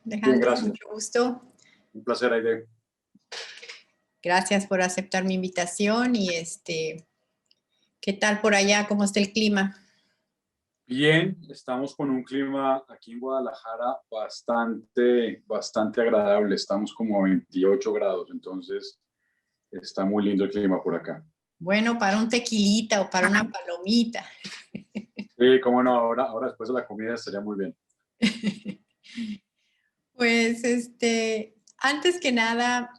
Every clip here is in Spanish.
Bien, Alejandro, gracias. mucho gusto. Un placer, Aide. Gracias por aceptar mi invitación y ¿qué tal por allá? ¿Cómo está el clima? Bien, estamos con un clima aquí en Guadalajara bastante agradable. Estamos como a 28 grados, entonces está muy lindo el clima por acá. Bueno, para un tequilita o para una palomita. Sí, cómo no, ahora después de la comida estaría muy bien. Pues, antes que nada,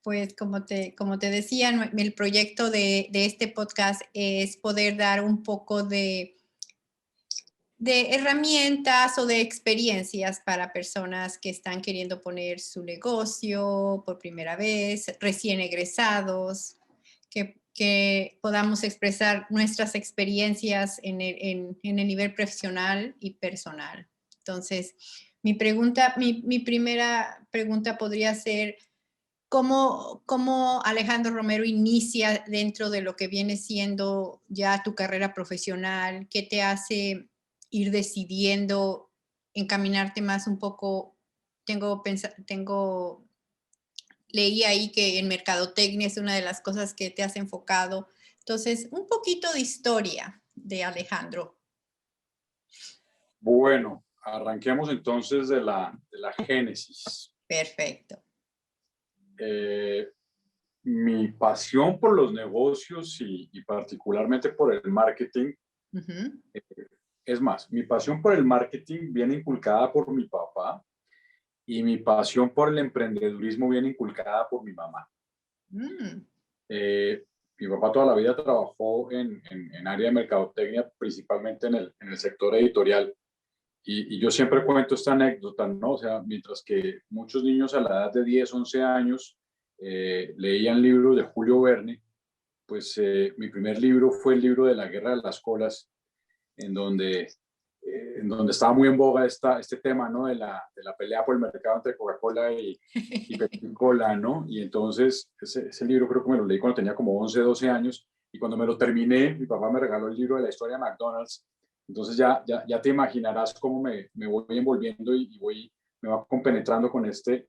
pues como te decía, el proyecto de este podcast es poder dar un poco de herramientas o de experiencias para personas que están queriendo poner su negocio por primera vez, recién egresados, que podamos expresar nuestras experiencias en el nivel profesional y personal. Entonces, mi primera pregunta podría ser, ¿cómo Alejandro Romero inicia dentro de lo que viene siendo ya tu carrera profesional? ¿Qué te hace ir decidiendo encaminarte más un poco? Leí ahí que en mercadotecnia es una de las cosas que te has enfocado. Entonces, un poquito de historia de Alejandro. Bueno, arranquemos entonces de la génesis. Perfecto. Eh, Mi pasión por los negocios y particularmente por el marketing, Ujú. es más, mi pasión por el marketing viene inculcada por mi papá. Y mi pasión por el emprendedurismo viene inculcada por mi mamá. Mm. Eh, Mi papá toda la vida trabajó en área de mercadotecnia, principalmente en el sector editorial. Y yo siempre cuento esta anécdota, ¿no? O sea, mientras que muchos niños a la edad de 10, 11 años leían libros de Julio Verne, pues mi primer libro fue el libro de la Guerra de las Colas, en donde, en donde estaba muy en boga este tema, ¿no? De la pelea por el mercado entre Coca-Cola y Pepsi-Cola, ¿no? Y entonces ese libro creo que me lo leí cuando tenía como 11, 12 años, y cuando me lo terminé, mi papá me regaló el libro de la historia de McDonald's. Entonces ya te imaginarás cómo me voy envolviendo me va compenetrando con este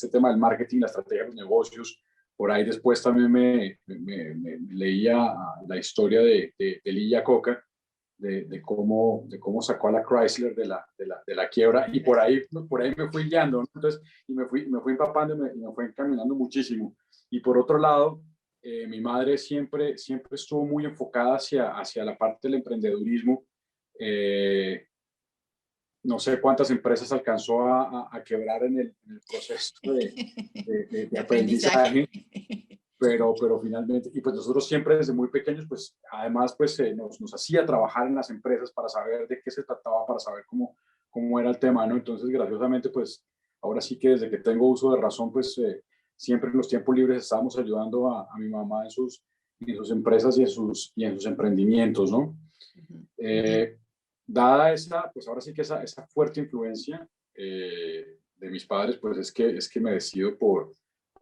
tema del marketing, la estrategia de los negocios. Por ahí después también me leía la historia de Lee Iacocca, de cómo sacó a la Chrysler de la quiebra, y por ahí me fui guiando, ¿no? Entonces, y me fui empapando y me fui encaminando muchísimo. Y por otro lado, mi madre siempre estuvo muy enfocada hacia la parte del emprendedurismo. Eh, no sé cuántas empresas alcanzó a quebrar en el proceso de De aprendizaje. aprendizaje, pero finalmente, y pues nosotros siempre desde muy pequeños, pues además pues nos hacía trabajar en las empresas para saber de qué se trataba, para saber cómo era el tema, ¿no? Entonces, graciosamente, pues ahora sí que desde que tengo uso de razón, pues siempre en los tiempos libres estábamos ayudando a mi mamá en sus empresas y en sus emprendimientos, ¿no? Ujú. Eh, Dada pues ahora sí que esa fuerte influencia de mis padres, pues es que me decido por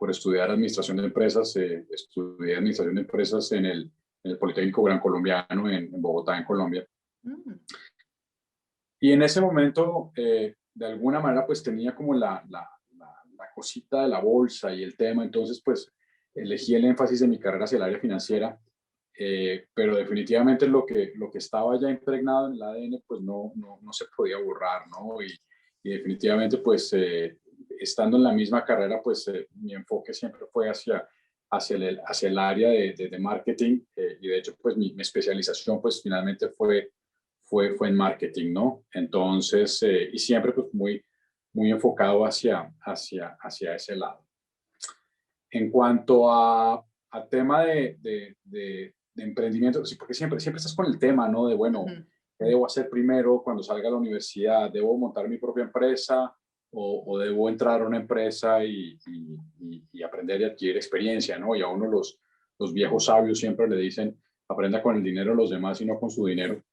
estudiar administración de empresas. Estudié administración de empresas en el Politécnico Gran Colombiano en Bogotá, en Colombia. Mm. Y en ese momento, de alguna manera, pues tenía como la cosita de la bolsa y el tema. Entonces, pues elegí el énfasis de mi carrera hacia el área financiera, pero definitivamente lo que estaba ya impregnado en el ADN, pues no se podía borrar, ¿no? Y definitivamente, pues estando en la misma carrera, pues mi enfoque siempre fue hacia el área de marketing, y de hecho, pues mi especialización, pues finalmente fue en marketing, ¿no? Entonces, y siempre pues muy enfocado hacia ese lado. En cuanto a tema de emprendimiento, sí, porque siempre estás con el tema, ¿no? De, bueno, Ujú. ¿qué debo hacer primero cuando salga a la universidad? ¿Debo montar mi propia empresa o debo entrar a una empresa y aprender y adquirir experiencia, ¿no? Y a uno los viejos sabios siempre le dicen, aprenda con el dinero de los demás y no con su dinero.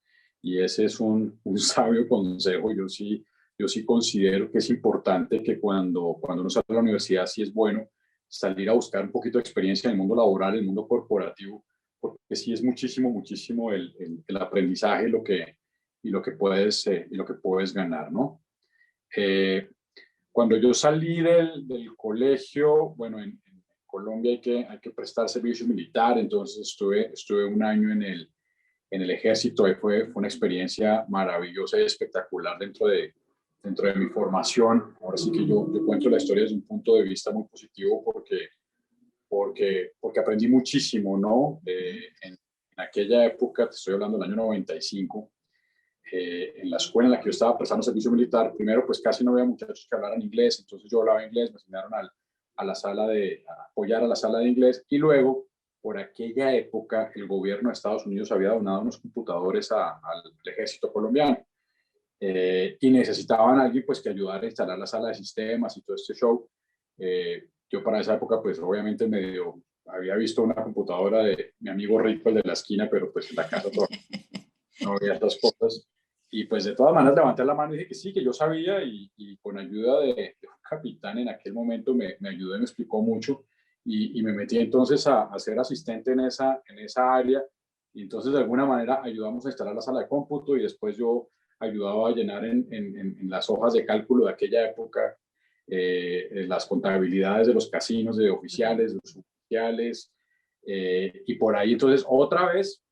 Y ese es un sabio consejo. Yo sí considero que es importante que cuando uno sale a la universidad, sí es bueno salir a buscar un poquito de experiencia en el mundo laboral, en el mundo corporativo, porque sí es muchísimo, muchísimo el aprendizaje y lo que puedes ganar, ¿no? Eh, Cuando yo salí del colegio, bueno, en Colombia hay que prestar servicio militar, entonces estuve un año en el ejército. Fue una experiencia maravillosa y espectacular dentro de mi formación. Ahora sí que yo cuento la historia desde un punto de vista muy positivo porque aprendí muchísimo, ¿no? En aquella época, te estoy hablando del año 95, en la escuela en la que yo estaba prestando servicio militar, primero pues casi no había muchachos que hablaran inglés, entonces yo hablaba inglés, me asignaron a la sala a apoyar a la sala de inglés, y luego por aquella época el gobierno de Estados Unidos había donado unos computadores al ejército colombiano, y necesitaban a alguien pues que ayudara a instalar la sala de sistemas y todo este show. Yo para esa época pues obviamente medio había visto una computadora de mi amigo Rico, el de la esquina, pero pues en la casa todavía no había estas cosas. Y pues de todas maneras levanté la mano y dije que sí, que yo sabía, y con ayuda de un capitán en aquel momento me ayudó y me explicó mucho, y me metí entonces a ser asistente en esa área, y entonces de alguna manera ayudamos a instalar la sala de cómputo, y después yo ayudaba a llenar en las hojas de cálculo de aquella época las contabilidades de los casinos, de oficiales, de suboficiales, y por ahí entonces otra vez,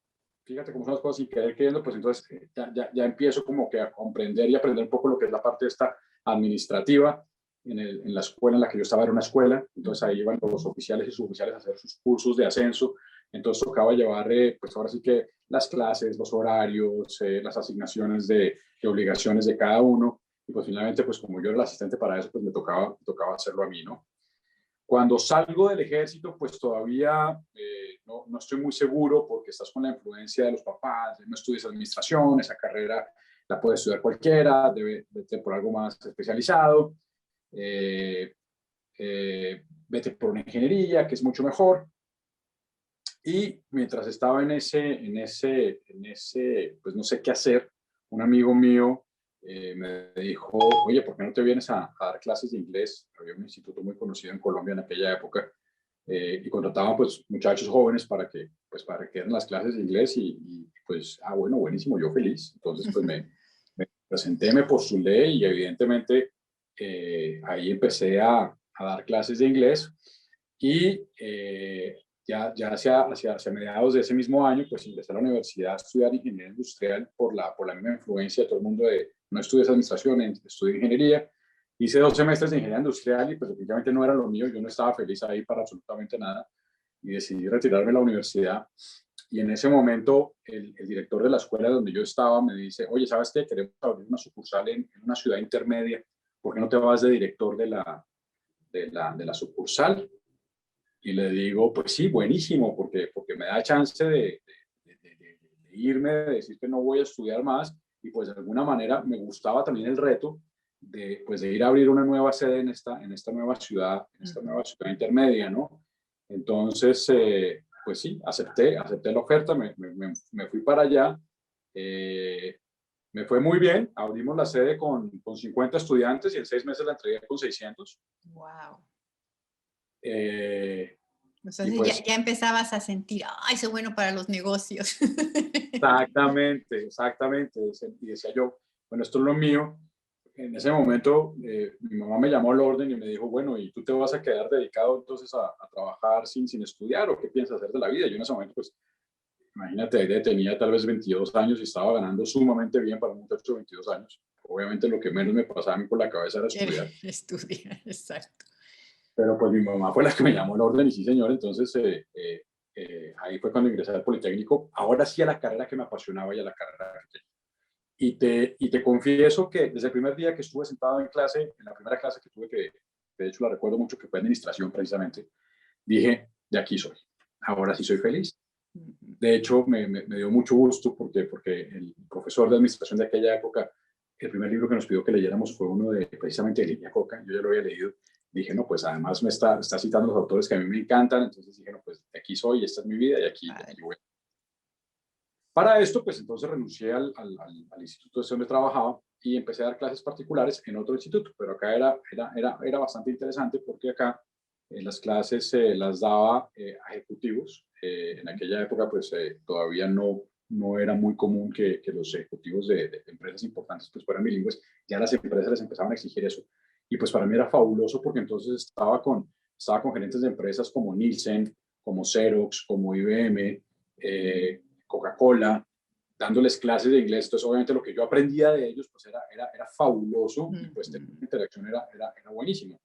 fíjate cómo son las cosas sin querer queriendo, pues entonces ya empiezo como que a comprender y aprender un poco lo que es la parte esta administrativa. En la escuela en la que yo estaba era una escuela, entonces ahí iban los oficiales y suboficiales a hacer sus cursos de ascenso, entonces tocaba llevar, pues ahora sí que las clases, los horarios, las asignaciones de obligaciones de cada uno, y pues finalmente, pues como yo era el asistente para eso, pues me tocaba hacerlo a mí, ¿no? Cuando salgo del ejército, pues todavía no estoy muy seguro, porque estás con la influencia de los papás, no estudies administración, esa carrera la puede estudiar cualquiera, vete por algo más especializado, eh, vete por una ingeniería, que es mucho mejor. Y mientras estaba pues no sé qué hacer, un amigo mío me dijo, oye, ¿por qué no te vienes a dar clases de inglés? Había un instituto muy conocido en Colombia en aquella época, y contrataban pues muchachos jóvenes para que den las clases de inglés, y pues, bueno, buenísimo, yo feliz. Entonces pues me presenté, me postulé, y evidentemente ahí empecé a dar clases de inglés, y ya hacia mediados de ese mismo año, pues ingresé a la universidad a estudiar ingeniería industrial por la misma influencia de todo el mundo de no estudies administración, estudio ingeniería. Hice 2 semestres de ingeniería industrial, y pues definitivamente no era lo mío, yo no estaba feliz ahí para absolutamente nada, y decidí retirarme de la universidad. Y en ese momento el director de la escuela donde yo estaba me dice, oye, ¿sabes qué? Queremos abrir una sucursal en una ciudad intermedia, ¿por qué no te vas de director de la sucursal? Y le digo, pues sí, buenísimo, porque me da chance de irme, de decir que no voy a estudiar más, y pues de alguna manera me gustaba también el reto pues de ir a abrir una nueva sede en esta nueva ciudad intermedia, ¿no? Entonces, pues sí, acepté la oferta, me fui para allá, eh, me fue muy bien, abrimos la sede con 50 estudiantes, y en 6 meses la entregué con 600. Wow. Eh, y Entonces pues ya empezabas a sentir, ay, soy bueno para los negocios. exactamente. Y decía yo, bueno, esto es lo mío. En ese momento, mi mamá me llamó al orden y me dijo, bueno, ¿y tú te vas a quedar dedicado entonces a trabajar sin estudiar, o qué piensas hacer de la vida? Yo en ese momento, pues, imagínate, tenía tal vez 22 años y estaba ganando sumamente bien para un muchacho de 22 años. Obviamente lo que menos me pasaba a mí por la cabeza era Era estudiar. estudiar, exacto. Pero pues mi mamá fue la que me llamó al orden, y sí, señor. Entonces ahí fue cuando ingresé al Politécnico. Ahora sí, a la carrera que me apasionaba y a la carrera que quería. Y te confieso que desde el primer día que estuve sentado en clase, en la primera clase que tuve, que de hecho la recuerdo mucho, que fue administración precisamente, dije, de aquí soy. Ahora sí soy feliz. De hecho, me dio mucho gusto porque el profesor de administración de aquella época, el primer libro que nos pidió que leyéramos fue uno de precisamente de Lidia Coca. Yo ya lo había leído. Dije, no, pues además me está citando los autores que a mí me encantan. Entonces dije, no, pues de aquí soy, esta es mi vida, y aquí voy. Para esto, pues entonces renuncié al instituto donde trabajaba, y empecé a dar clases particulares en otro instituto, pero acá era bastante interesante, porque acá las clases las daba a ejecutivos. En aquella época, pues todavía no era muy común que los ejecutivos de empresas importantes pues fueran bilingües. Ya las empresas les empezaban a exigir eso. y pues para mí era fabuloso porque entonces estaba con gerentes de empresas como Nielsen, como Xerox, como IBM, Coca-Cola, dándoles clases de inglés. Entonces, obviamente, lo que yo aprendía de ellos pues era fabuloso y pues la interacción era buenísima.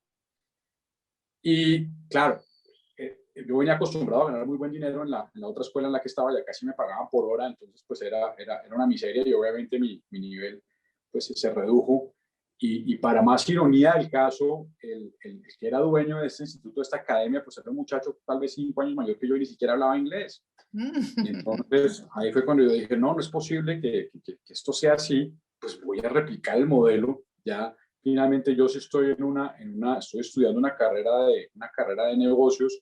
Y claro, yo venía acostumbrado a ganar muy buen dinero en la otra escuela en la que estaba, ya casi me pagaban por hora, entonces pues era una miseria y obviamente mi nivel pues se redujo. Y para más ironía del caso, el que era dueño de este instituto, de esta academia, pues era un muchacho tal vez 5 años mayor que yo y ni siquiera hablaba inglés. Y entonces ahí fue cuando yo dije, no, no es posible que esto sea así, pues voy a replicar el modelo. Ya finalmente yo sí estoy estoy estudiando una carrera de negocios.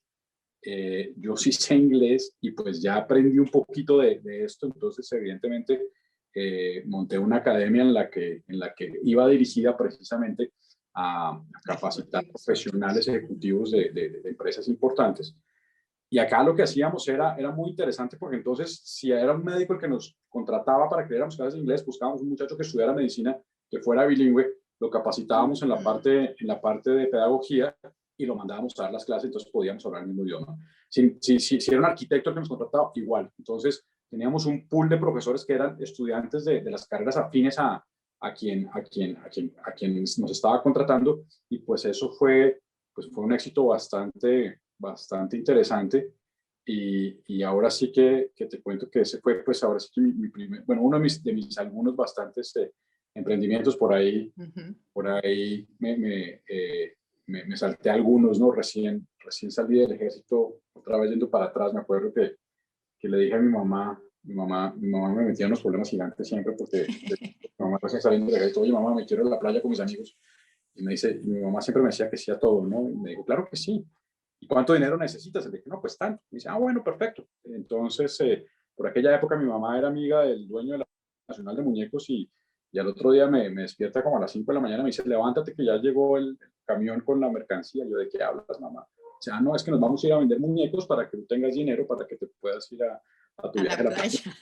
Yo sí sé inglés y pues ya aprendí un poquito de esto, entonces evidentemente monté una academia en la que iba dirigida precisamente a capacitar profesionales ejecutivos de empresas importantes. Y acá lo que hacíamos era muy interesante porque entonces si era un médico el que nos contrataba para que diéramos clases de inglés, buscábamos un muchacho que estudiara medicina, que fuera bilingüe, lo capacitábamos en la parte de pedagogía y lo mandábamos a dar las clases, entonces podíamos hablar el mismo idioma. Si era un arquitecto el que nos contrataba, igual. Entonces teníamos un pool de profesores que eran estudiantes de las carreras afines a quien nos estaba contratando y pues eso pues fue un éxito bastante interesante. Y ahora sí que te cuento que ese fue, pues ahora sí que mi primer, bueno, uno de mis algunos bastantes emprendimientos por ahí me salté algunos, ¿no? Recién salí del ejército, otra vez yendo para atrás, me acuerdo que le dije a mi mamá me metía en unos problemas gigantes siempre porque mi mamá recién saliendo del ejército, oye mamá, me quiero ir a la playa con mis amigos. Y mi mamá siempre me decía que sí a todo, ¿no? Y me dijo, claro que sí. ¿Y cuánto dinero necesitas? Le dije, no, pues tanto. Y dice, ah, bueno, perfecto. Entonces, por aquella época mi mamá era amiga del dueño de la Nacional de Muñecos y al otro día me despierta como a las 5 de la mañana, me dice, levántate que ya llegó el camión con la mercancía. Yo, ¿de qué hablas, mamá? O sea, no, es que nos vamos a ir a vender muñecos para que tú tengas dinero, para que te puedas ir a tu A viaje la a la playa. playa.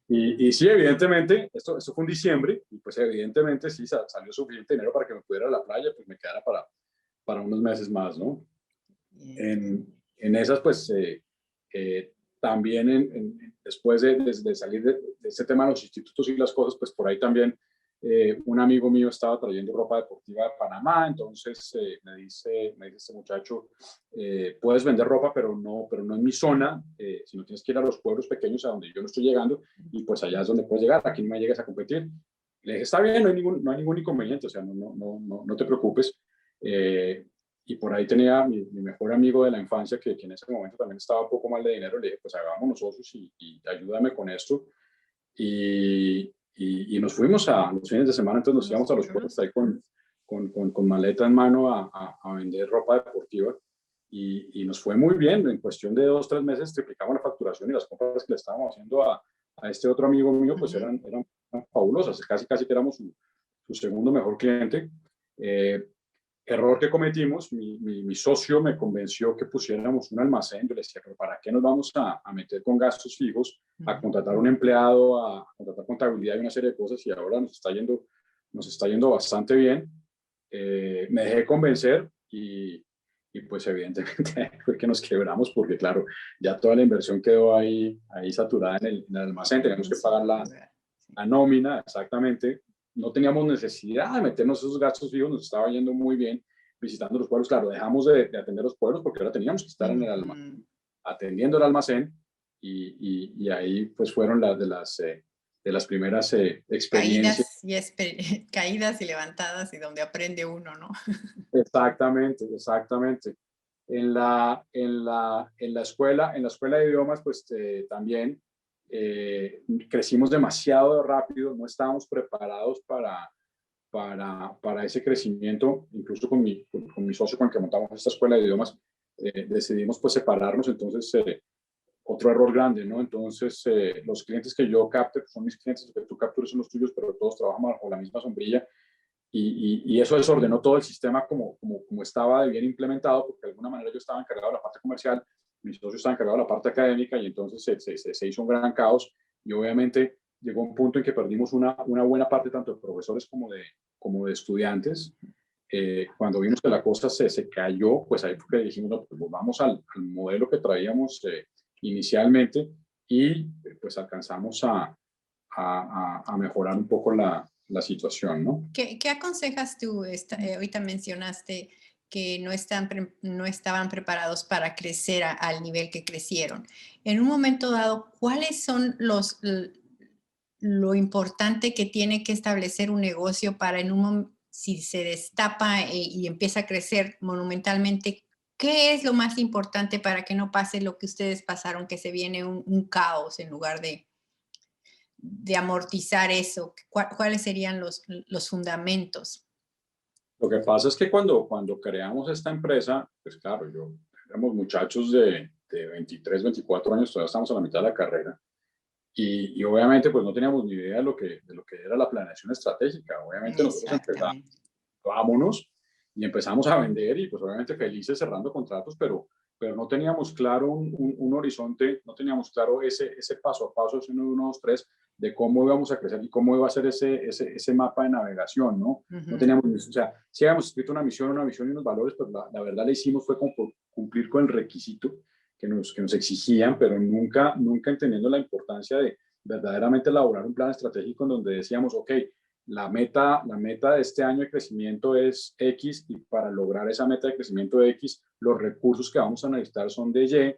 Y sí, evidentemente, esto fue en diciembre, y pues evidentemente sí salió suficiente dinero para que me pudiera ir a la playa, pues me quedara para unos meses más, ¿no? En esas, pues, también después de salir de este tema de los institutos y las cosas, pues por ahí también un amigo mío estaba trayendo ropa deportiva de Panamá, entonces me dice este muchacho, puedes vender ropa, pero no en mi zona, sino tienes que ir a los pueblos pequeños a donde yo no estoy llegando, y pues allá es donde puedes llegar, aquí no me llegues a competir. Le dije, está bien, no hay ningún inconveniente, o sea, no te preocupes. Y por ahí tenía mi mejor amigo de la infancia, que en ese momento también estaba un poco mal de dinero. Le dije, pues hagámonos socios y ayúdame con esto. Y nos fuimos a los fines de semana, entonces nos íbamos a los pueblos ahí con maleta en mano a vender ropa deportiva. Y nos fue muy bien. En cuestión de 2, 3 meses triplicamos la facturación y las compras que le estábamos haciendo a este otro amigo mío, pues eran fabulosas. Casi que éramos su segundo mejor cliente. Error que cometimos, mi socio me convenció que pusiéramos un almacén. Yo le decía, pero ¿para qué nos vamos a meter con gastos fijos, a contratar un empleado, a contratar contabilidad y una serie de cosas? Y ahora nos está yendo bastante bien. Me dejé convencer y pues evidentemente fue que nos quebramos porque claro, ya toda la inversión quedó ahí saturada en el almacén, teníamos que pagar la nómina, exactamente. No teníamos necesidad de meternos esos gastos fijos, nos estaba yendo muy bien visitando los pueblos. Claro, dejamos de atender los pueblos porque ahora teníamos que estar en el almacén, atendiendo el almacén y ahí pues fueron de las primeras experiencias. Caídas y levantadas y donde aprende uno, ¿no? Exactamente, exactamente. En la escuela de idiomas, pues también crecimos demasiado rápido, no estábamos preparados para ese crecimiento, incluso con mi socio con el que montamos esta escuela de idiomas, decidimos pues separarnos, entonces otro error grande, ¿no? Entonces los clientes que yo capte pues, son mis clientes, los que tú captures son los tuyos, pero todos trabajamos bajo la misma sombrilla y eso desordenó todo el sistema como estaba de bien implementado, porque de alguna manera yo estaba encargado de la parte comercial, mi socio estaba encargado de la parte académica y entonces se hizo un gran caos y obviamente llegó un punto en que perdimos una buena parte tanto de profesores como de estudiantes. Cuando vimos que la cosa se cayó, pues ahí fue que dijimos, no, pues vamos al modelo que traíamos inicialmente y pues alcanzamos a mejorar un poco la situación, ¿no? ¿Qué aconsejas tú? Ahorita mencionaste que no estaban preparados para crecer al nivel que crecieron. En un momento dado, ¿cuáles son lo importante que tiene que establecer un negocio para si se destapa y empieza a crecer monumentalmente? ¿Qué es lo más importante para que no pase lo que ustedes pasaron, que se viene un caos en lugar de amortizar eso? ¿Cuáles serían los fundamentos? Lo que pasa es que cuando creamos esta empresa, pues claro, éramos muchachos de 23, 24 años, todavía estamos a la mitad de la carrera. Y obviamente pues no teníamos ni idea de lo que era la planeación estratégica. Obviamente nosotros empezamos, Exactamente. vámonos, y empezamos a vender y pues obviamente felices cerrando contratos, pero no teníamos claro un horizonte, no teníamos claro ese paso a paso, ese 1, 2, 3, de cómo íbamos a crecer y cómo iba a ser ese mapa de navegación, ¿no? No teníamos, o sea, sí habíamos escrito una misión y unos valores, pero la verdad la hicimos fue como por cumplir con el requisito que nos exigían, pero nunca entendiendo la importancia de verdaderamente elaborar un plan estratégico en donde decíamos, ok, la meta de este año de crecimiento es X y para lograr esa meta de crecimiento de X, los recursos que vamos a necesitar son de Y,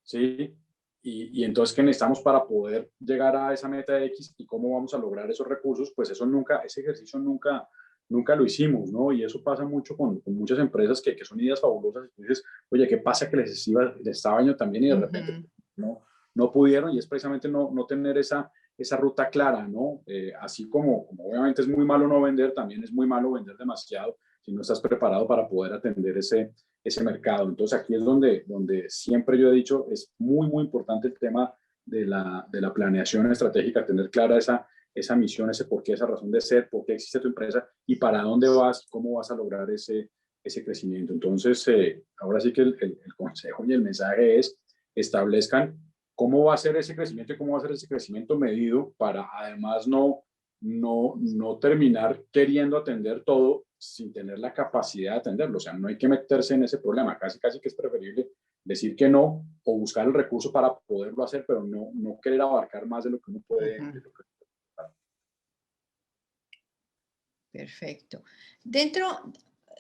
¿sí? Y entonces, ¿qué necesitamos para poder llegar a esa meta de X y cómo vamos a lograr esos recursos? Pues ese ejercicio nunca lo hicimos, ¿no? Y eso pasa mucho con muchas empresas que son ideas fabulosas. Y dices, oye, ¿qué pasa que les estaba yendo también y de repente no pudieron? Y es precisamente no tener esa ruta clara, ¿no? Así como obviamente es muy malo no vender, también es muy malo vender demasiado si no estás preparado para poder atender ese mercado. Entonces aquí es donde siempre yo he dicho, es muy importante el tema de la planeación estratégica, tener clara esa misión, ese por qué, esa razón de ser, por qué existe tu empresa y para dónde vas, cómo vas a lograr ese crecimiento. Entonces, ahora sí que el consejo y el mensaje es establezcan cómo va a ser ese crecimiento y cómo va a ser ese crecimiento medido para además no terminar queriendo atender todo sin tener la capacidad de atenderlo. O sea, no hay que meterse en ese problema. Casi que es preferible decir que no o buscar el recurso para poderlo hacer, pero no querer abarcar más de lo que uno puede. Perfecto. Dentro,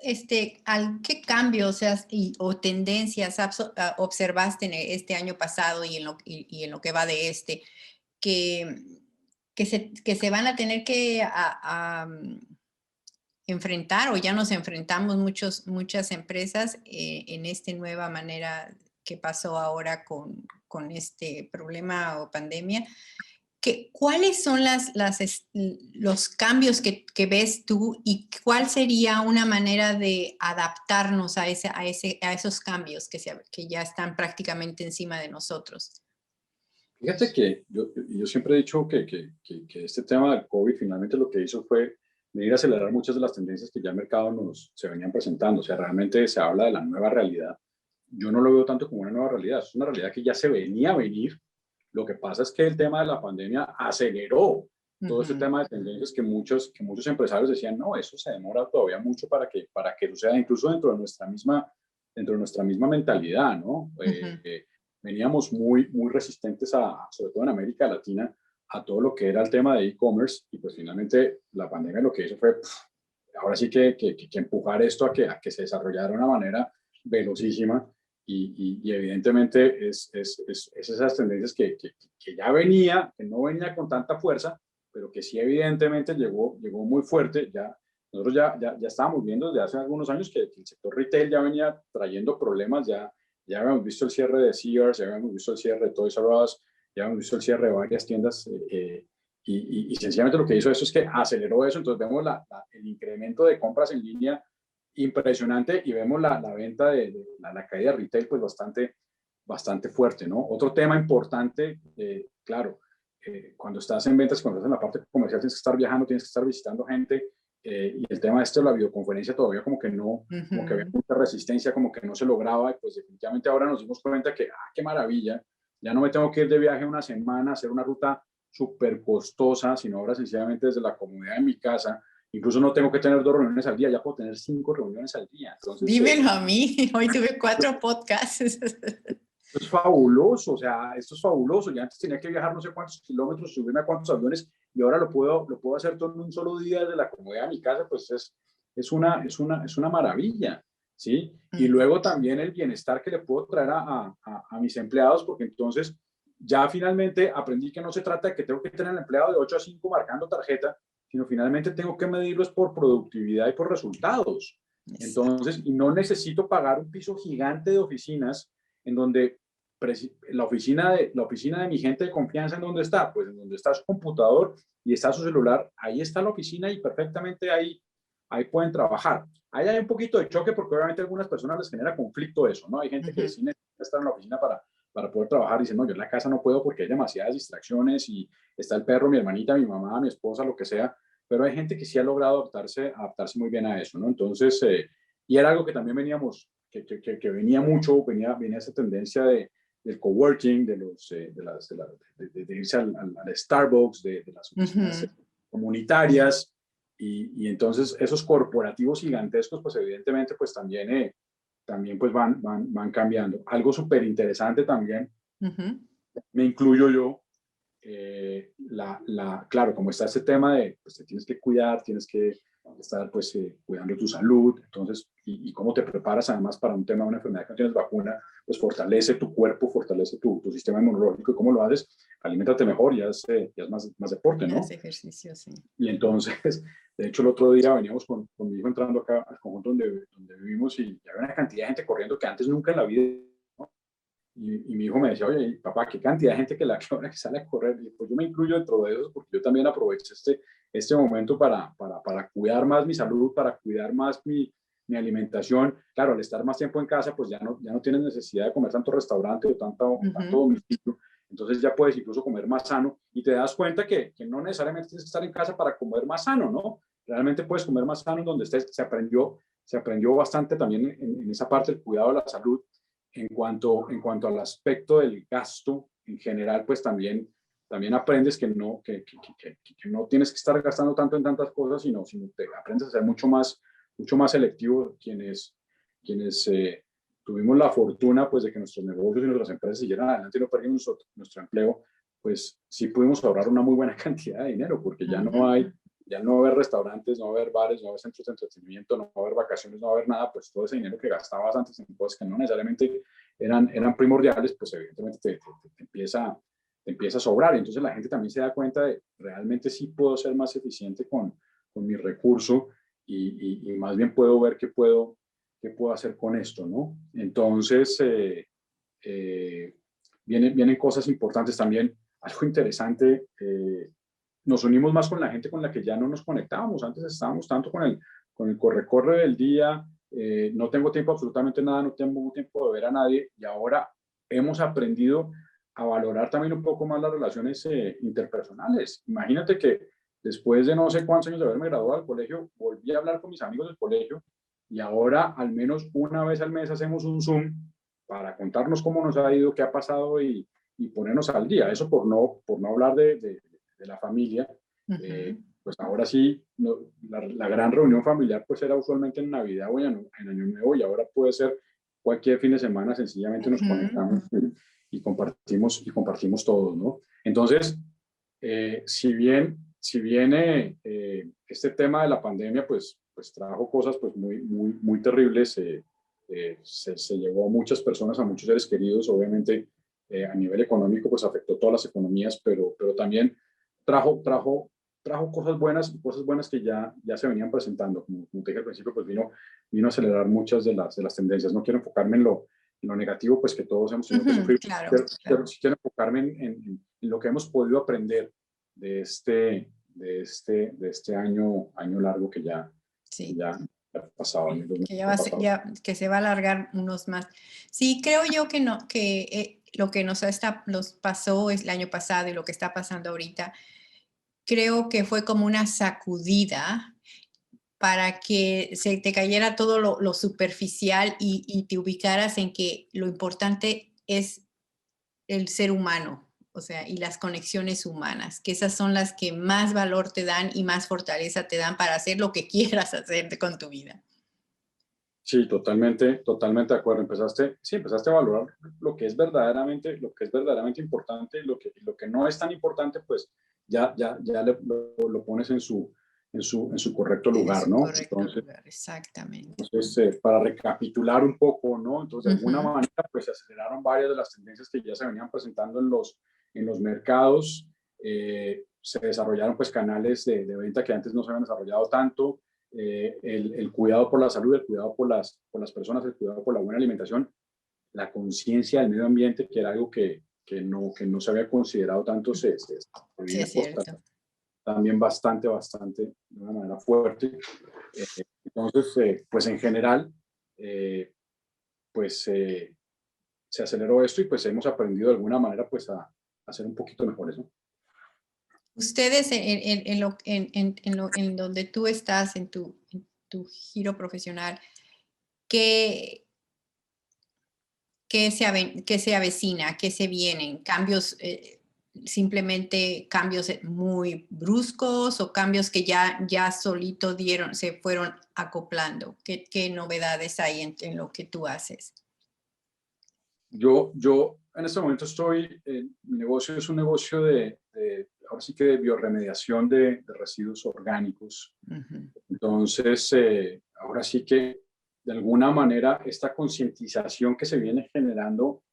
¿qué cambios o tendencias observaste en este año pasado y en lo que va de que, que se van a tener que enfrentar o ya nos enfrentamos muchas empresas en esta nueva manera que pasó ahora con este problema o pandemia? ¿Cuáles son los cambios que ves tú y cuál sería una manera de adaptarnos a esos cambios que ya están prácticamente encima de nosotros? Fíjate que yo siempre he dicho que este tema del COVID finalmente lo que hizo fue venir a acelerar muchas de las tendencias que ya el mercado se venían presentando. O sea, realmente se habla de la nueva realidad. Yo no lo veo tanto como una nueva realidad, es una realidad que ya se venía a venir. Lo que pasa es que el tema de la pandemia aceleró todo este tema de tendencias que muchos empresarios decían, no, eso se demora todavía mucho para que suceda, incluso dentro de nuestra misma mentalidad, ¿no? Veníamos muy resistentes, sobre todo en América Latina, a todo lo que era el tema de e-commerce y pues finalmente la pandemia lo que hizo fue, ahora sí que empujar esto a que se desarrollara de una manera velocísima y evidentemente es esas tendencias que ya venía, que no venía con tanta fuerza, pero que sí evidentemente llegó muy fuerte. Nosotros ya estábamos viendo desde hace algunos años que el sector retail ya venía trayendo problemas, ya habíamos visto el cierre de Sears, ya habíamos visto el cierre de Toys R Us, ya habíamos visto el cierre de varias tiendas y sencillamente lo que hizo eso es que aceleró eso. Entonces vemos el incremento de compras en línea impresionante y vemos la venta la caída de retail pues bastante fuerte, ¿no? Otro tema importante, claro, cuando estás en ventas, cuando estás en la parte comercial tienes que estar viajando, tienes que estar visitando gente y el tema de la videoconferencia todavía como que no, como que había mucha resistencia, como que no se lograba y pues definitivamente ahora nos dimos cuenta que, qué maravilla, ya no me tengo que ir de viaje una semana, hacer una ruta súper costosa, sino ahora sencillamente desde la comodidad de mi casa incluso no tengo que tener 2 reuniones al día, ya puedo tener 5 reuniones al día. Entonces, Dímelo a mí, hoy tuve 4 podcasts. esto es fabuloso, o sea, esto es fabuloso. Ya antes tenía que viajar no sé cuántos kilómetros, subirme a cuántos aviones, y ahora lo puedo hacer todo en un solo día desde la comodidad de mi casa, pues es una maravilla, ¿sí? Y luego también el bienestar que le puedo traer a mis empleados, porque entonces ya finalmente aprendí que no se trata de que tengo que tener al empleado de 8 a 5 marcando tarjeta, sino finalmente tengo que medirlos por productividad y por resultados. Entonces, y no necesito pagar un piso gigante de oficinas en donde la oficina de mi gente de confianza, ¿en dónde está? Pues en donde está su computador y está su celular, ahí está la oficina y perfectamente ahí pueden trabajar. Ahí hay un poquito de choque porque obviamente a algunas personas les genera conflicto eso, ¿no? Hay gente que sí necesita estar en la oficina para poder trabajar y dice, no, yo en la casa no puedo porque hay demasiadas distracciones y está el perro, mi hermanita, mi mamá, mi esposa, lo que sea, pero hay gente que sí ha logrado adaptarse muy bien a eso, ¿no? Entonces, y era algo que también que venía mucho, venía esa tendencia del coworking, de irse al Starbucks, de las oficinas comunitarias, y entonces esos corporativos gigantescos, pues evidentemente, pues también pues van cambiando. Algo súper interesante también, me incluyo yo, claro, como está este tema de, pues te tienes que cuidar, tienes que estar pues cuidando tu salud, entonces, y cómo te preparas además para un tema de una enfermedad que no tienes vacuna, pues fortalece tu cuerpo, fortalece tu sistema inmunológico, y cómo lo haces, aliméntate mejor y haz más deporte, ¿no? Haz ejercicio, sí. Y entonces, de hecho, el otro día veníamos con mi hijo entrando acá al conjunto donde vivimos, y había una cantidad de gente corriendo que antes nunca en la vida, ¿no? Y mi hijo me decía, oye, papá, qué cantidad de gente que ahora que sale a correr. Y pues yo me incluyo dentro de eso porque yo también aprovecho este momento para cuidar más mi salud, para cuidar más mi alimentación. Claro, al estar más tiempo en casa, pues ya no tienes necesidad de comer tanto restaurante o tanto domicilio. Entonces ya puedes incluso comer más sano y te das cuenta que no necesariamente tienes que estar en casa para comer más sano, ¿no? Realmente puedes comer más sano en donde estés. Se aprendió bastante también en esa parte del cuidado de la salud. En cuanto al aspecto del gasto en general, pues también aprendes que no tienes que estar gastando tanto en tantas cosas, sino te aprendes a ser mucho más selectivo. Quienes tuvimos la fortuna pues de que nuestros negocios y nuestras empresas siguieran adelante y no perdimos nuestro empleo, pues sí pudimos ahorrar una muy buena cantidad de dinero, porque ya no va a haber restaurantes, no va a haber bares, no va a haber centros de entretenimiento, no va a haber vacaciones, no va a haber nada. Pues todo ese dinero que gastabas antes en cosas que no necesariamente eran primordiales, pues evidentemente te empieza a sobrar. Y entonces la gente también se da cuenta de realmente sí puedo ser más eficiente con mi recurso, y más bien puedo ver qué puedo hacer con esto, ¿no? Entonces, vienen cosas importantes también. Algo interesante, nos unimos más con la gente con la que ya no nos conectábamos. Antes estábamos tanto con el corre-corre del día, no tengo tiempo absolutamente nada, no tengo tiempo de ver a nadie, y ahora hemos aprendido a valorar también un poco más las relaciones interpersonales. Imagínate que después de no sé cuántos años de haberme graduado del colegio, volví a hablar con mis amigos del colegio, y ahora al menos una vez al mes hacemos un Zoom para contarnos cómo nos ha ido, qué ha pasado, y ponernos al día. Eso por no hablar de la familia. Pues ahora sí, la gran reunión familiar pues era usualmente en Navidad o en Año Nuevo, y ahora puede ser cualquier fin de semana. Sencillamente nos conectamos y compartimos todos, ¿no? Entonces, si bien este tema de la pandemia pues trajo cosas pues muy, muy, muy terribles, se llevó a muchas personas, a muchos seres queridos, obviamente. A nivel económico pues afectó todas las economías, pero también trajo cosas buenas que ya se venían presentando. Como te dije al principio, pues vino a acelerar muchas de las tendencias. No quiero enfocarme en lo negativo, pues que todos hemos tenido que sufrir. Claro, pero sí quiero enfocarme en lo que hemos podido aprender de este año largo que ya ha pasado. que se va a alargar unos más. Sí, creo yo que no, que lo que nos pasó el año pasado y lo que está pasando ahorita, creo que fue como una sacudida para que se te cayera todo lo superficial y te ubicaras en que lo importante es el ser humano. o sea, y las conexiones humanas, que esas son las que más valor te dan y más fortaleza te dan para hacer lo que quieras hacer con tu vida. Sí, totalmente, totalmente de acuerdo. Empezaste a valorar lo que es verdaderamente importante, y lo que no es tan importante, pues lo pones en su correcto En lugar, su ¿no? correcto Entonces, lugar, exactamente. para recapitular un poco, ¿no? Entonces, de alguna Ujú. manera, pues se aceleraron varias de las tendencias que ya se venían presentando en los mercados. Se desarrollaron pues canales de venta que antes no se habían desarrollado tanto. El cuidado por la salud, el cuidado por las personas, el cuidado por la buena alimentación, la conciencia del medio ambiente, que era algo que no se había considerado tanto, se Sí, viene es cierto. también bastante, de una manera fuerte. Entonces, pues en general, eh, pues se aceleró esto y pues hemos aprendido de alguna manera pues a ser un poquito mejores, ¿no? Ustedes en donde tú estás, en tu giro profesional, ¿qué, qué se avecina? ¿Qué se vienen? ¿Cambios, simplemente cambios muy bruscos o cambios que ya solito dieron, se fueron acoplando? ¿Qué novedades hay en lo que tú haces? Yo en este momento mi negocio es un negocio ahora sí que de biorremediación de residuos orgánicos. Ujú. Entonces, ahora sí que de alguna manera esta concientización que se viene generando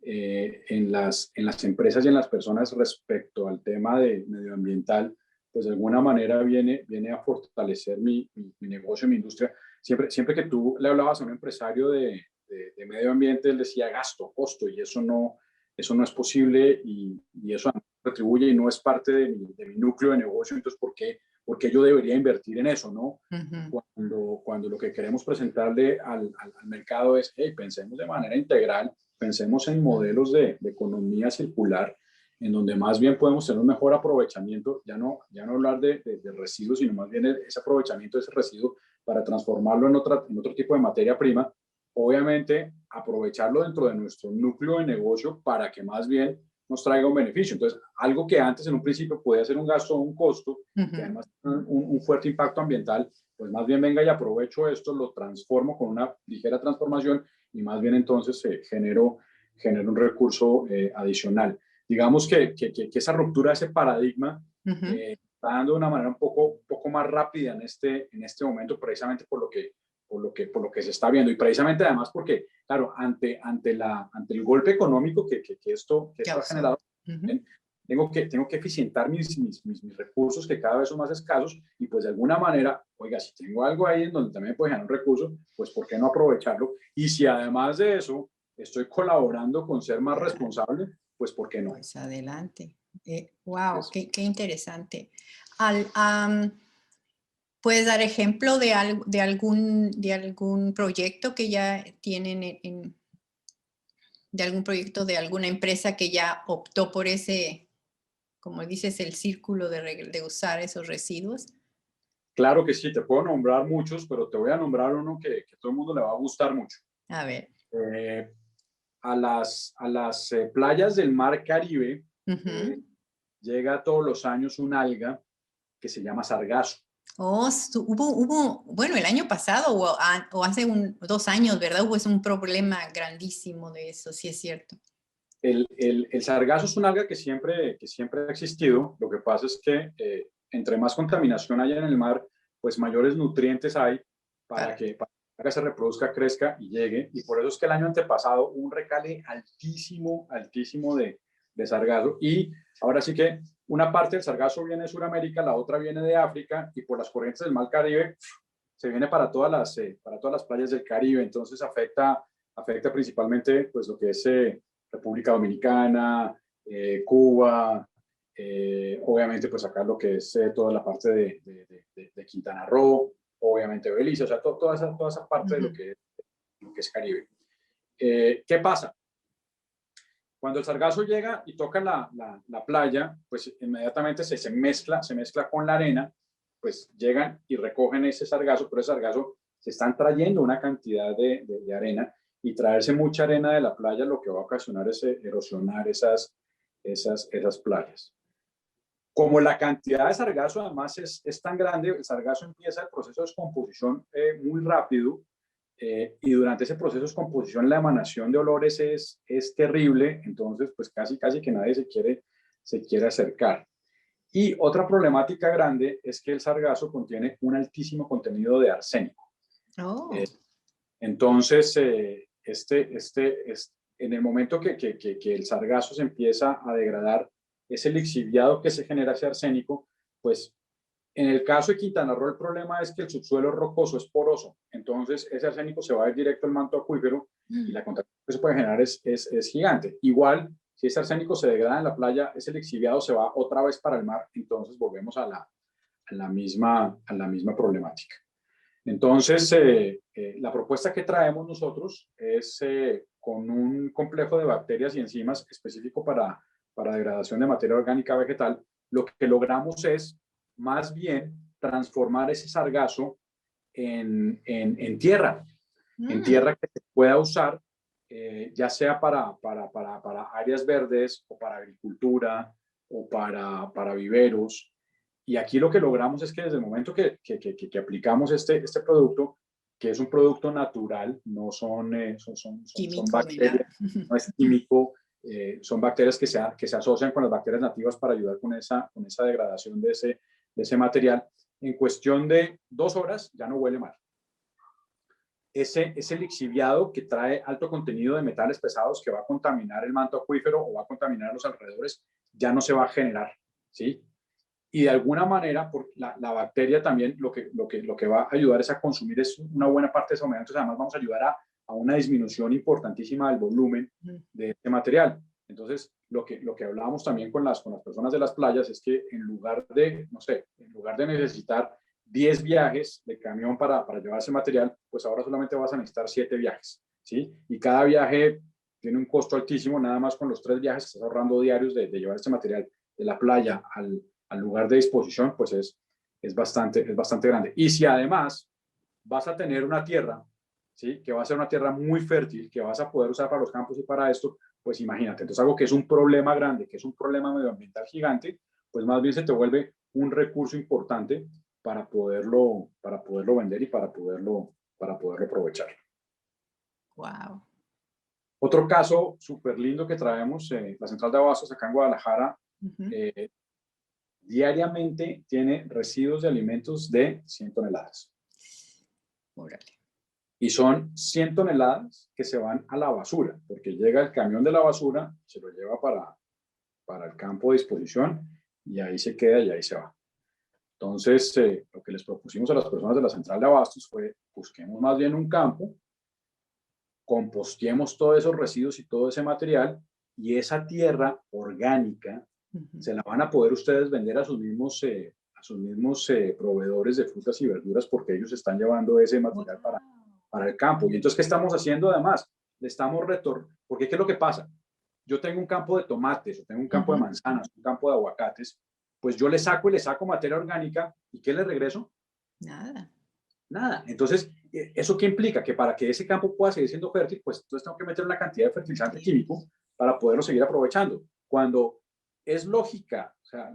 en las empresas y en las personas respecto al tema de medioambiental, pues de alguna manera viene a fortalecer mi negocio, mi industria. Siempre que tú le hablabas a un empresario de medio ambiente, él decía gasto, costo, y eso no es posible y eso no retribuye y no es parte de mi núcleo de negocio. Entonces, ¿por qué yo debería invertir en eso, no? Ujú. Cuando lo que queremos presentarle al mercado es, hey, pensemos de manera integral, pensemos en modelos de economía circular, en donde más bien podemos tener un mejor aprovechamiento, ya no hablar de residuos, sino más bien ese aprovechamiento de ese residuo para transformarlo en otro tipo de materia prima. Obviamente, aprovecharlo dentro de nuestro núcleo de negocio para que más bien nos traiga un beneficio. Entonces, algo que antes en un principio podía ser un gasto o un costo, que Ujú. además tiene un fuerte impacto ambiental, pues más bien venga y aprovecho esto, lo transformo con una ligera transformación y más bien entonces genero un recurso adicional. Digamos que esa ruptura, ese paradigma, Ujú. está dando de una manera un poco más rápida en este momento, precisamente por lo que se está viendo y precisamente además porque, claro, ante el golpe económico que esto ha Causó. generado, Ujú. tengo que eficientar mis recursos que cada vez son más escasos y pues de alguna manera, oiga, si tengo algo ahí en donde también puedo generar un recurso, pues ¿por qué no aprovecharlo? Y si además de eso estoy colaborando con ser más Claro. responsable, pues ¿por qué no? Pues adelante. Wow, Es, qué interesante. Al, ¿Puedes dar ejemplo de algún proyecto que ya tienen de algún proyecto de alguna empresa que ya optó por ese, como dices, el círculo de usar esos residuos? claro que sí, te puedo nombrar muchos, pero te voy a nombrar uno que todo el mundo le va a gustar mucho. A ver. Eh, a las playas del Mar Caribe eh, Ujú. llega todos los años un alga que se llama sargazo. Oh, bueno, el año pasado o hace 2 años, ¿verdad? Hubo un problema grandísimo de eso, sí es cierto. El sargazo es un alga que siempre ha existido. Lo que pasa es que entre más contaminación haya en el mar, pues mayores nutrientes hay Para, para que se reproduzca, crezca y llegue. Y por eso es que el año antepasado hubo un recale altísimo de sargazo. Y ahora sí que una parte del sargazo viene de Sudamérica, la otra viene de África y por las corrientes del mar Caribe se viene para todas las playas del Caribe. Entonces afecta principalmente pues lo que es República Dominicana, Cuba, obviamente pues acá lo que es toda la parte de Quintana Roo, obviamente Belice, o sea, toda esa parte de ujú. lo que es Caribe. ¿Qué pasa? Cuando el sargazo llega y toca la playa, pues inmediatamente se mezcla con la arena, pues llegan y recogen ese sargazo, pero ese sargazo se están trayendo una cantidad de arena y traerse mucha arena de la playa lo que va a ocasionar es erosionar esas playas. Como la cantidad de sargazo además es tan grande, el sargazo empieza el proceso de descomposición muy rápido, y durante ese proceso de descomposición la emanación de olores es terrible, entonces pues casi que nadie se quiere acercar. Y otra problemática grande es que el sargazo contiene un altísimo contenido de arsénico. Oh. Entonces, en el momento que el sargazo se empieza a degradar, ese lixiviado que se genera ese arsénico, pues en el caso de Quintana Roo el problema es que el subsuelo rocoso es poroso, entonces ese arsénico se va a ir directo al manto acuífero y la contaminación que se puede generar es gigante. Igual, si ese arsénico se degrada en la playa, ese lixiviado se va otra vez para el mar, entonces volvemos a la misma problemática. Entonces, la propuesta que traemos nosotros es con un complejo de bacterias y enzimas específico para degradación de materia orgánica vegetal. Lo que logramos es más bien transformar ese sargazo en tierra, en tierra que se pueda usar, ya sea para áreas verdes o para agricultura o para viveros. Y aquí lo que logramos es que desde el momento que aplicamos este producto, que es un producto natural, no son bacterias, no es químico, son bacterias que se asocian con las bacterias nativas para ayudar con esa degradación de ese material. En cuestión de 2 horas ya no huele mal. Ese lixiviado que trae alto contenido de metales pesados que va a contaminar el manto acuífero o va a contaminar los alrededores, ya no se va a generar, ¿sí? Y de alguna manera, la bacteria también lo que va a ayudar es a consumir una buena parte de esa humedad. Entonces, además, vamos a ayudar a una disminución importantísima del volumen de este material. Entonces, lo que hablábamos también con las personas de las playas es que en lugar de necesitar 10 viajes de camión para llevar ese material, pues ahora solamente vas a necesitar 7 viajes, ¿sí? Y cada viaje tiene un costo altísimo, nada más con los 3 viajes estás ahorrando diarios de llevar este material de la playa al lugar de disposición, pues es bastante grande. Y si además vas a tener una tierra, ¿sí? Que va a ser una tierra muy fértil, que vas a poder usar para los campos y para esto, pues imagínate. Entonces algo que es un problema grande, que es un problema medioambiental gigante, pues más bien se te vuelve un recurso importante para poderlo vender y para poderlo aprovechar. Wow. Otro caso súper lindo que traemos, la central de abastos acá en Guadalajara, diariamente tiene residuos de alimentos de 100 toneladas. Órale. Y son 100 toneladas que se van a la basura, porque llega el camión de la basura, se lo lleva para el campo de disposición y ahí se queda y ahí se va. Entonces, lo que les propusimos a las personas de la central de abastos fue, busquemos más bien un campo, composteemos todos esos residuos y todo ese material, y esa tierra orgánica se la van a poder ustedes vender a sus mismos proveedores de frutas y verduras, porque ellos están llevando ese material para el campo. Y entonces, ¿qué estamos haciendo además? Le estamos porque ¿qué es lo que pasa? Yo tengo un campo de tomates, o tengo un campo de manzanas, un campo de aguacates, pues yo le saco materia orgánica, ¿y qué le regreso? Nada. Entonces, ¿eso qué implica? Que para que ese campo pueda seguir siendo fértil, pues entonces tengo que meter una cantidad de fertilizante químico para poderlo seguir aprovechando. Cuando es lógica, o sea,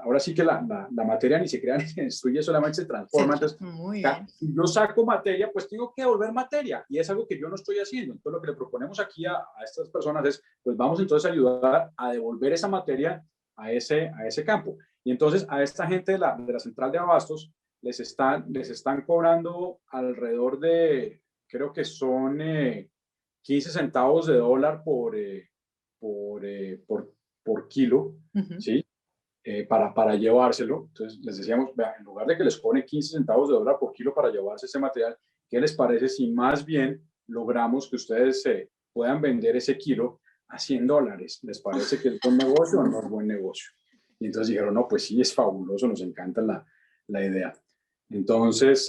ahora sí que la materia ni se crea ni se destruye, solamente se transforma. Entonces, si yo saco materia, pues tengo que devolver materia, y es algo que yo no estoy haciendo. Entonces, lo que le proponemos aquí a estas personas es, pues vamos entonces a ayudar a devolver esa materia a ese campo. Y entonces a esta gente de la central de abastos les están cobrando alrededor de, creo que son 15 centavos de dólar por kilo, ¿sí? Para llevárselo. Entonces les decíamos, vea, en lugar de que les cobren 15 centavos de dólar por kilo para llevarse ese material, ¿qué les parece si más bien logramos que ustedes puedan vender ese kilo a $100? ¿Les parece que es buen negocio o no es buen negocio? Y entonces dijeron, no, pues sí, es fabuloso, nos encanta la idea. Entonces,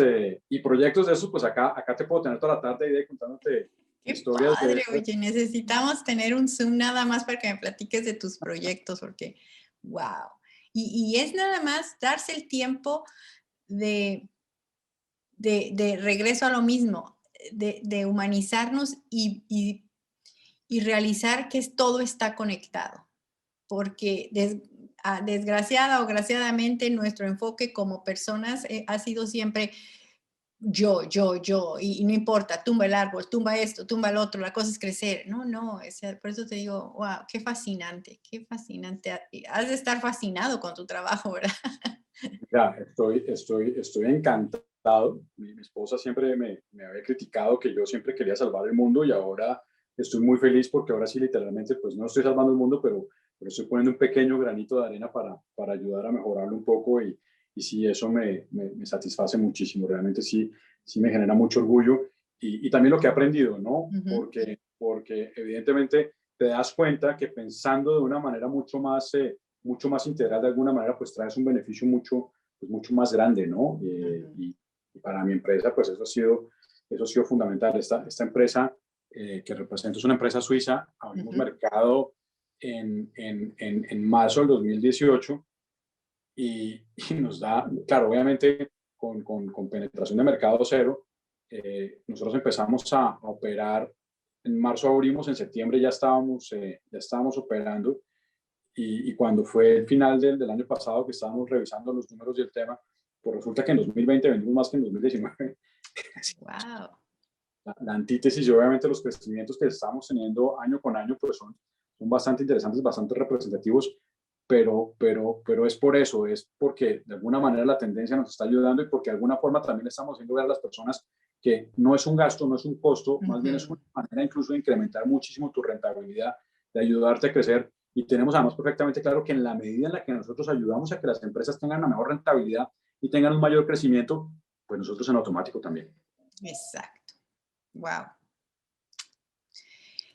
y proyectos de esos, pues acá te puedo tener toda la tarde ahí contándote historias. Qué padre, oye, necesitamos tener un Zoom nada más para que me platiques de tus proyectos, porque, wow. Y es nada más darse el tiempo de regreso a lo mismo, de humanizarnos y realizar que todo está conectado. porque desgraciada o graciadamente nuestro enfoque como personas ha sido siempre yo, y no importa, tumba el árbol, tumba esto, tumba el otro, la cosa es crecer. No, no, por eso te digo, wow, qué fascinante, qué fascinante. Has de estar fascinado con tu trabajo, ¿verdad? Ya, estoy encantado. Mi esposa siempre me había criticado que yo siempre quería salvar el mundo y ahora estoy muy feliz porque ahora sí literalmente pues no estoy salvando el mundo, pero estoy poniendo un pequeño granito de arena para ayudar a mejorarlo un poco y sí, eso me satisface muchísimo. Realmente sí, sí me genera mucho orgullo y también lo que he aprendido, ¿no? Ujú, Porque evidentemente te das cuenta que pensando de una manera mucho más integral de alguna manera, pues traes un beneficio pues mucho más grande, ¿no? ujú, Y para mi empresa, pues eso ha sido fundamental. Esta empresa que represento es una empresa suiza, abrimos ujú. mercado en marzo del 2018 y nos da, claro, obviamente con penetración de mercado cero, nosotros empezamos a operar, en marzo abrimos, en septiembre ya estábamos operando y cuando fue el final del año pasado que estábamos revisando los números y el tema, pues resulta que en 2020 vendimos más que en 2019. Wow. La antítesis y obviamente los crecimientos que estamos teniendo año con año pues son bastante interesantes, bastante representativos, pero es por eso, es porque de alguna manera la tendencia nos está ayudando y porque de alguna forma también estamos haciendo ver a las personas que no es un gasto, no es un costo, más bien es Ujú. una manera incluso de incrementar muchísimo tu rentabilidad, de ayudarte a crecer. Y tenemos además perfectamente claro que en la medida en la que nosotros ayudamos a que las empresas tengan una mejor rentabilidad y tengan un mayor crecimiento, pues nosotros en automático también. Exacto. Wow.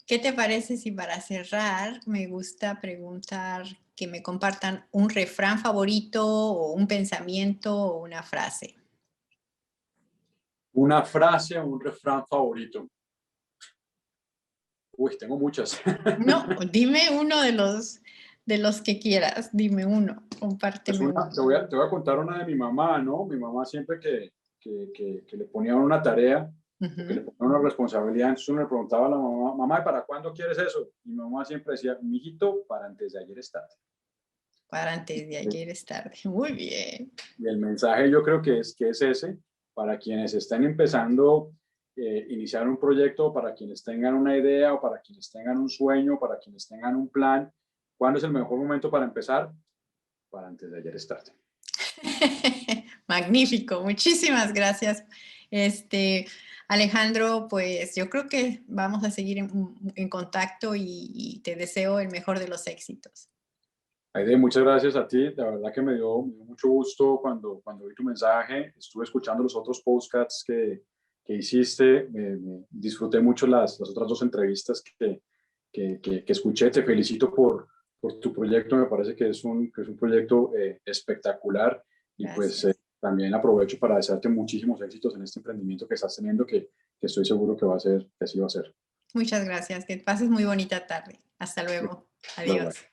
¿Qué te parece si para cerrar me gusta preguntar que me compartan un refrán favorito o un pensamiento o una frase? Una frase o un refrán favorito. Uy, tengo muchas. No, dime uno de los que quieras, dime uno, Pues compárteme una, uno. te voy a contar una de mi mamá, ¿no? Mi mamá siempre que le ponían una tarea o que le Ujú. ponían una responsabilidad, entonces uno le preguntaba a la mamá, mamá, ¿y para cuándo quieres eso? Y mi mamá siempre decía, mijito, para antes de ayer es tarde. Para antes de ayer es tarde. Muy bien. Y el mensaje yo creo que es ese, para quienes estén empezando iniciar un proyecto, para quienes tengan una idea o para quienes tengan un sueño, para quienes tengan un plan, ¿cuándo es el mejor momento para empezar? Para antes de ayer es tarde. Magnífico, muchísimas gracias. Este, Alejandro, pues yo creo que vamos a seguir en contacto y te deseo el mejor de los éxitos. Aide, muchas gracias a ti. La verdad que me dio mucho gusto cuando vi tu mensaje. Estuve escuchando los otros podcasts que hiciste. Disfruté mucho las otras dos entrevistas que escuché. Te felicito por tu proyecto. Me parece que es un proyecto espectacular. Y pues Gracias. también aprovecho para desearte muchísimos éxitos en este emprendimiento que estás teniendo, que estoy seguro que va a ser, que así va a ser. Muchas gracias. Que pases muy bonita tarde. Hasta luego. Bye, bye. Adiós.